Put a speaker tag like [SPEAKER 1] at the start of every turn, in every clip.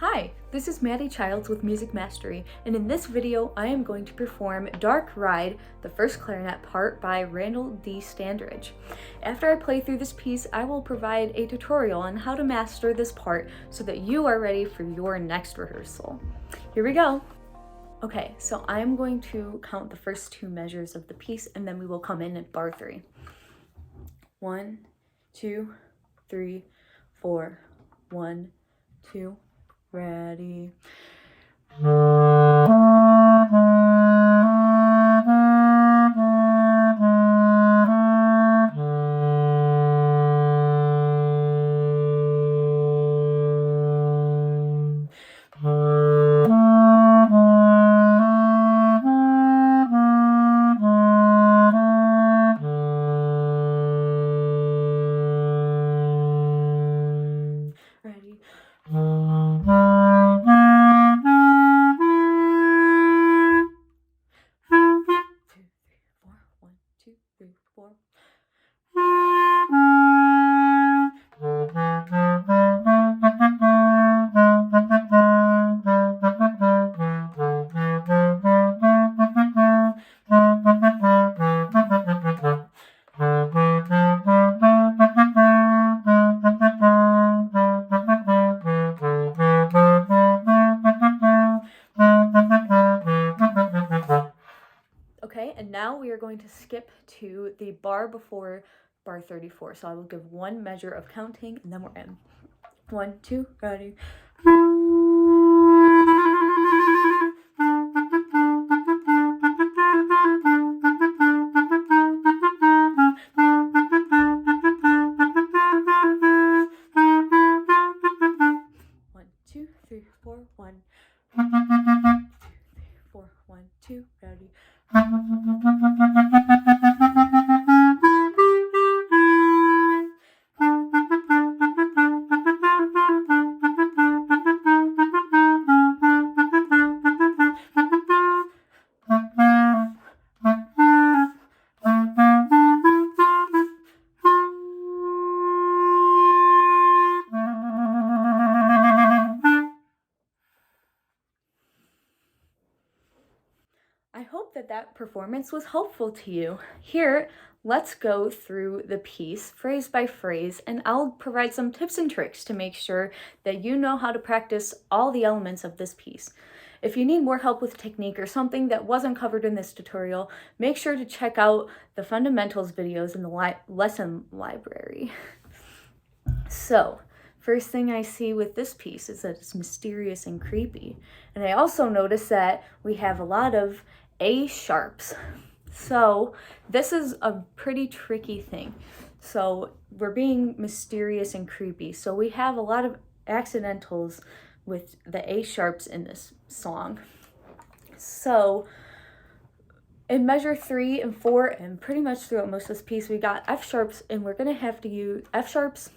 [SPEAKER 1] Hi, this is Maddie Childs with Music Mastery, and in this video I am going to perform Dark Ride, the first clarinet part by Randall D. Standridge. After I play through this piece, I will provide a tutorial on how to master this part so that you are ready for your next rehearsal. Here we go! Okay, so I'm going to count the first two measures of the piece and then we will come in at bar 3. 1, 2, 3, 4, 1, 2, ready. Ready. 2, 3, 4. Okay, and now we are going to skip to the bar before bar 34. So I will give one measure of counting and then we're in. 1, 2, ready. 1, 2, 3, 4, 1. 2, 3, 4, 1, 2, ready. I hope that performance was helpful to you. Here, let's go through the piece phrase by phrase, and I'll provide some tips and tricks to make sure that you know how to practice all the elements of this piece. If you need more help with technique or something that wasn't covered in this tutorial, make sure to check out the fundamentals videos in the lesson library. So, first thing I see with this piece is that it's mysterious and creepy. And I also notice that we have a lot of A sharps. So this is a pretty tricky thing. So we're being mysterious and creepy. So we have a lot of accidentals with the A sharps in this song. So in measure 3 and 4 and pretty much throughout most of this piece, we got F sharps, and we're going to have to use F sharps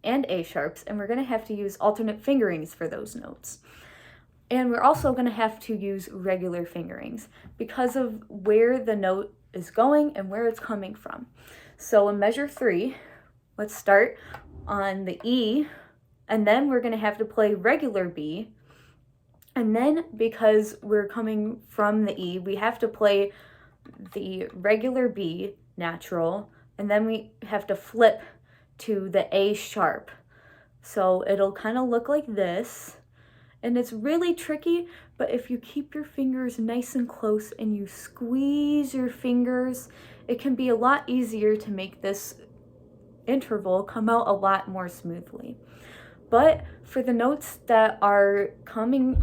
[SPEAKER 1] and A sharps, and we're going to have to use alternate fingerings for those notes. And we're also going to have to use regular fingerings because of where the note is going and where it's coming from. So in measure 3, let's start on the E, and then we're going to have to play regular B. And then because we're coming from the E, we have to play the regular B natural, and then we have to flip to the A sharp. So it'll kind of look like this. And it's really tricky, but if you keep your fingers nice and close and you squeeze your fingers, it can be a lot easier to make this interval come out a lot more smoothly. But for the notes that are coming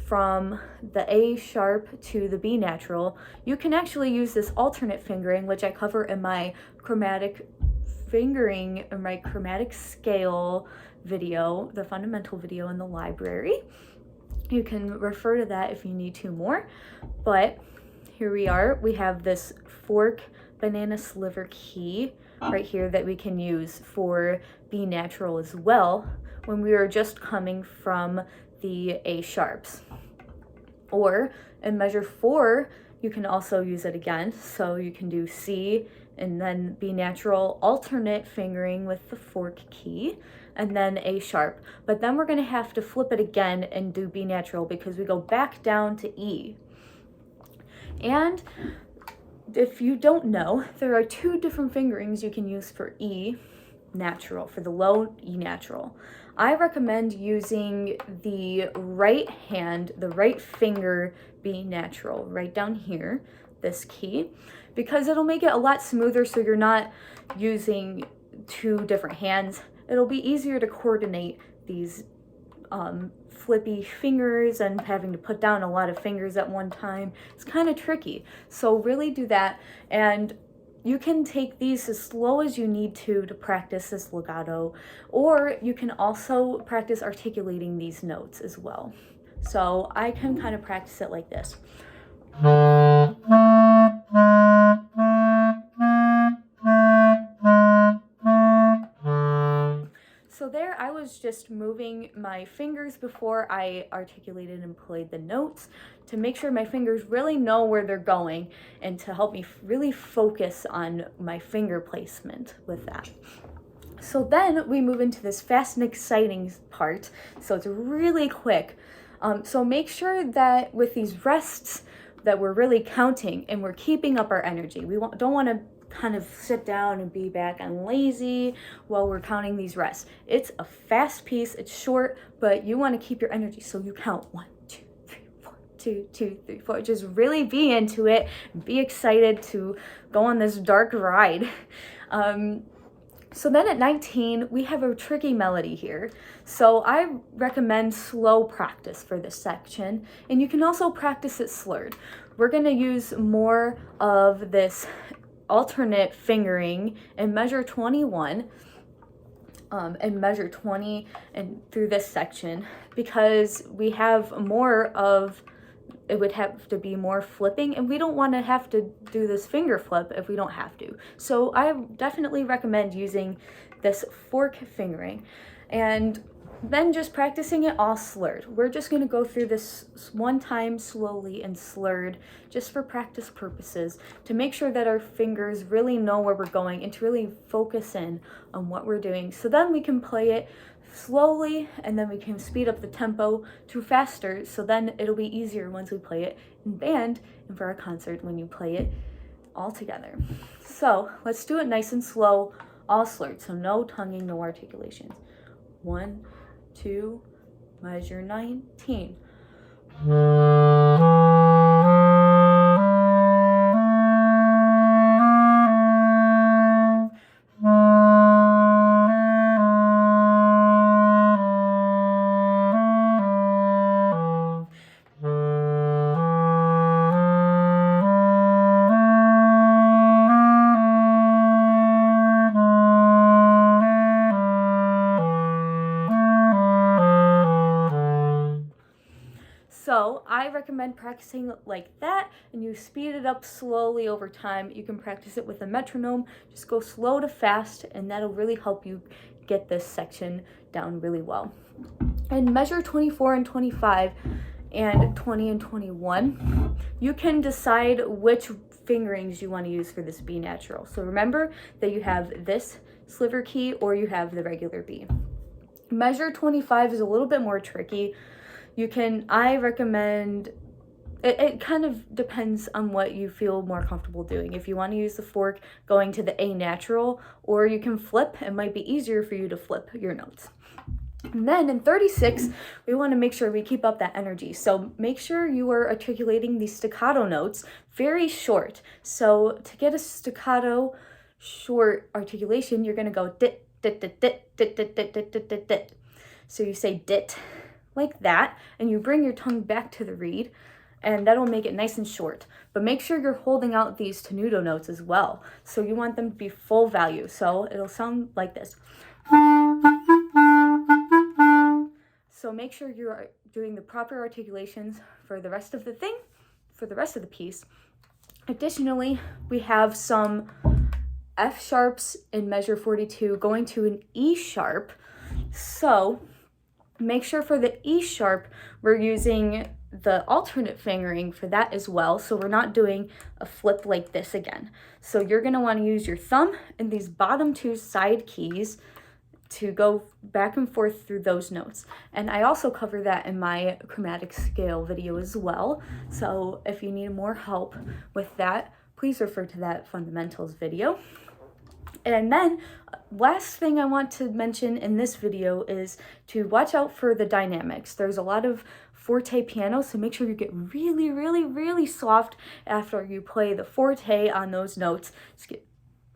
[SPEAKER 1] from the A sharp to the B natural, you can actually use this alternate fingering, which I cover in my chromatic fingering in my chromatic scale video, the fundamental video in the library. You can refer to that if you need to more, but here we are. We have this fork banana sliver key right here that we can use for B natural as well when we are just coming from the A sharps. Or in measure 4, you can also use it again. So you can do C and then B natural alternate fingering with the fork key. and then A sharp. But then we're going to have to flip it again and do B natural because we go back down to E. And if you don't know, there are two different fingerings you can use for E natural, for the low E natural. I recommend using the right hand, the right finger B natural, right down here, this key, because it'll make it a lot smoother so you're not using two different hands. It'll be easier to coordinate these flippy fingers and having to put down a lot of fingers at one time. It's kind of tricky. So really do that, and you can take these as slow as you need to practice this legato, or you can also practice articulating these notes as well. So I can kind of practice it like this. So there I was just moving my fingers before I articulated and played the notes to make sure my fingers really know where they're going and to help me really focus on my finger placement with that. So then we move into this fast and exciting part. So it's really quick. So make sure that with these rests that we're really counting and we're keeping up our energy. We don't want to kind of sit down and be back and lazy while we're counting these rests. It's a fast piece, it's short, but you want to keep your energy, so you count 1, 2, 3, 4, 2, 2, 3, 4. Just really be into it, be excited to go on this dark ride. So then at 19, we have a tricky melody here. So I recommend slow practice for this section, and you can also practice it slurred. We're going to use more of this alternate fingering in measure 21 and measure 20 and through this section, because we have more of, it would have to be more flipping, and we don't want to have to do this finger flip if we don't have to. So I definitely recommend using this fork fingering, and then just practicing it all slurred. We're just going to go through this one time slowly and slurred just for practice purposes to make sure that our fingers really know where we're going and to really focus in on what we're doing. So then we can play it slowly, and then we can speed up the tempo to faster, so then it'll be easier once we play it in band and for our concert when you play it all together. So let's do it nice and slow, all slurred, so no tonguing, no articulations. 1, 2, measure 19. So I recommend practicing like that, and you speed it up slowly over time. You can practice it with a metronome. Just go slow to fast, and that'll really help you get this section down really well. And measure 24 and 25 and 20 and 21, you can decide which fingerings you want to use for this B natural. So remember that you have this sliver key or you have the regular B. Measure 25 is a little bit more tricky. I recommend, it kind of depends on what you feel more comfortable doing. If you want to use the fork, going to the A natural, or you can flip. It might be easier for you to flip your notes. And then in 36, we want to make sure we keep up that energy. So make sure you are articulating these staccato notes very short. So to get a staccato short articulation, you're going to go dit, dit, dit, dit, dit, dit, dit, dit, dit, dit, dit. So you say dit like that, and you bring your tongue back to the reed, and that'll make it nice and short. But make sure you're holding out these tenuto notes as well. So you want them to be full value. So it'll sound like this. So make sure you're doing the proper articulations for the rest of the thing, for the rest of the piece. Additionally, we have some F sharps in measure 42 going to an E sharp. So make sure for the E sharp, we're using the alternate fingering for that as well. So we're not doing a flip like this again. So you're going to want to use your thumb and these bottom two side keys to go back and forth through those notes. And I also cover that in my chromatic scale video as well. So if you need more help with that, please refer to that fundamentals video. And then last thing I want to mention in this video is to watch out for the dynamics. There's a lot of forte piano, so make sure you get really, really, really soft after you play the forte on those notes. Just get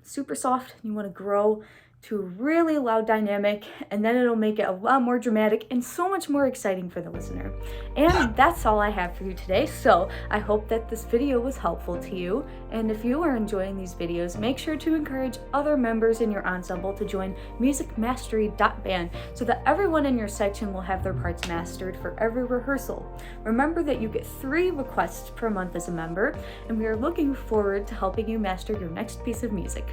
[SPEAKER 1] super soft. You want to grow to a really loud dynamic, and then it'll make it a lot more dramatic and so much more exciting for the listener. And that's all I have for you today, so I hope that this video was helpful to you. And if you are enjoying these videos, make sure to encourage other members in your ensemble to join MusicMastery.band so that everyone in your section will have their parts mastered for every rehearsal. Remember that you get 3 requests per month as a member, and we are looking forward to helping you master your next piece of music.